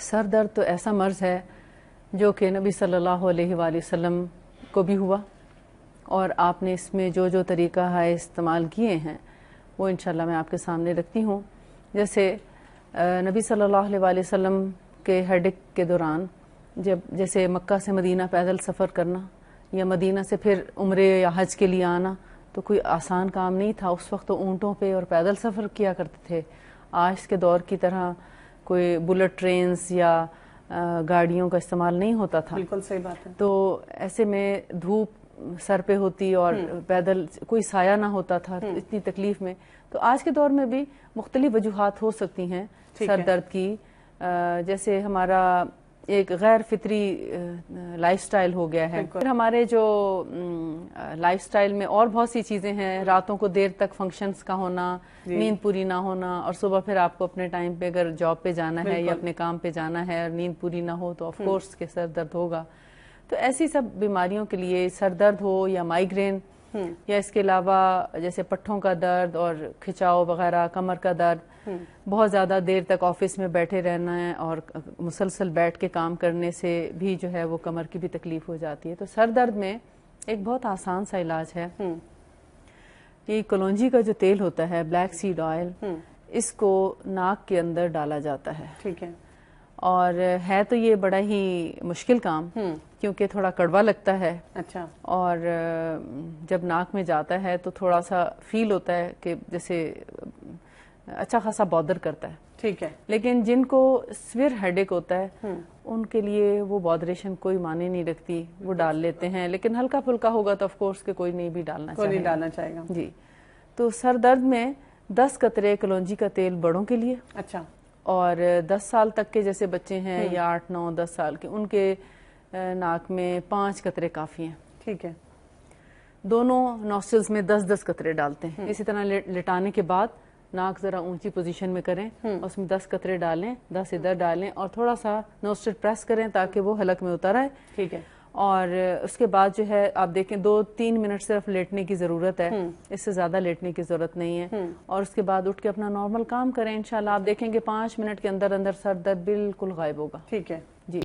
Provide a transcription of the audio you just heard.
سر درد تو ایسا مرض ہے جو کہ نبی صلی اللہ علیہ وآلہ وسلم کو بھی ہوا، اور آپ نے اس میں جو جو طریقہ ہے استعمال کیے ہیں وہ انشاءاللہ میں آپ کے سامنے رکھتی ہوں۔ جیسے نبی صلی اللہ علیہ وآلہ وسلم کے ہیڈک کے دوران جیسے مکہ سے مدینہ پیدل سفر کرنا یا مدینہ سے پھر عمرے یا حج کے لیے آنا تو کوئی آسان کام نہیں تھا۔ اس وقت تو اونٹوں پہ اور پیدل سفر کیا کرتے تھے، آج کے دور کی طرح کوئی بلٹ ٹرینز یا گاڑیوں کا استعمال نہیں ہوتا تھا۔ بالکل صحیح بات ہے۔ تو ایسے میں دھوپ سر پہ ہوتی اور پیدل کوئی سایہ نہ ہوتا تھا، اتنی تکلیف میں۔ تو آج کے دور میں بھی مختلف وجوہات ہو سکتی ہیں سر درد کی، جیسے ہمارا ایک غیر فطری لائف سٹائل ہو گیا ہے، پھر ہمارے جو لائف سٹائل میں اور بہت سی چیزیں ہیں، راتوں کو دیر تک فنکشنز کا ہونا، نیند پوری نہ ہونا، اور صبح پھر آپ کو اپنے ٹائم پہ اگر جاب پہ جانا ہے یا اپنے کام پہ جانا ہے اور نیند پوری نہ ہو تو آف کورس کہ سر درد ہوگا۔ تو ایسی سب بیماریوں کے لیے سر درد ہو یا مائیگرین یا اس کے علاوہ جیسے پٹھوں کا درد اور کھچاؤ وغیرہ، کمر کا درد، بہت زیادہ دیر تک آفس میں بیٹھے رہنا ہے اور مسلسل بیٹھ کے کام کرنے سے بھی جو ہے وہ کمر کی بھی تکلیف ہو جاتی ہے۔ تو سر درد میں ایک بہت آسان سا علاج ہے، یہ کلونجی کا جو تیل ہوتا ہے، بلیک سیڈ آئل، اس کو ناک کے اندر ڈالا جاتا ہے۔ ٹھیک ہے۔ اور ہے تو یہ بڑا ہی مشکل کام کیونکہ تھوڑا کڑوا لگتا ہے۔ اچھا۔ اور جب ناک میں جاتا ہے تو تھوڑا سا فیل ہوتا ہے کہ جیسے اچھا خاصا بادر کرتا ہے۔ ٹھیک ہے۔ لیکن جن کو سویر ہیڈک ہوتا ہے ان کے لیے وہ بادریشن کوئی معنی نہیں رکھتی، وہ ڈال لیتے ہیں، لیکن ہلکا پھلکا ہوگا تو آف کورس کہ کوئی نہیں بھی ڈالنا چاہے، کوئی نہیں ڈالنا چاہے گا۔ جی۔ تو سر درد میں 10 قطرے کلونجی کا تیل بڑوں کے لیے، اچھا، اور 10 سال تک کے جیسے بچے ہیں یا 8 9 10 سال کے، ان کے ناک میں 5 قطرے کافی ہیں۔ ٹھیک ہے۔ دونوں نوسٹرلز میں 10 10 قطرے ڈالتے ہیں۔ اسی طرح لٹانے کے بعد ناک ذرا اونچی پوزیشن میں کریں، اس میں 10 قطرے ڈالیں، 10 ادھر ڈالیں اور تھوڑا سا نوسٹر پریس کریں تاکہ وہ حلق میں اتر آئے۔ ٹھیک ہے۔ اور اس کے بعد جو ہے آپ دیکھیں 2-3 منٹ صرف لیٹنے کی ضرورت ہے، اس سے زیادہ لیٹنے کی ضرورت نہیں ہے، اور اس کے بعد اٹھ کے اپنا نارمل کام کریں، انشاءاللہ آپ دیکھیں گے 5 منٹ کے اندر اندر سر درد بالکل غائب ہوگا۔ ٹھیک ہے۔ جی۔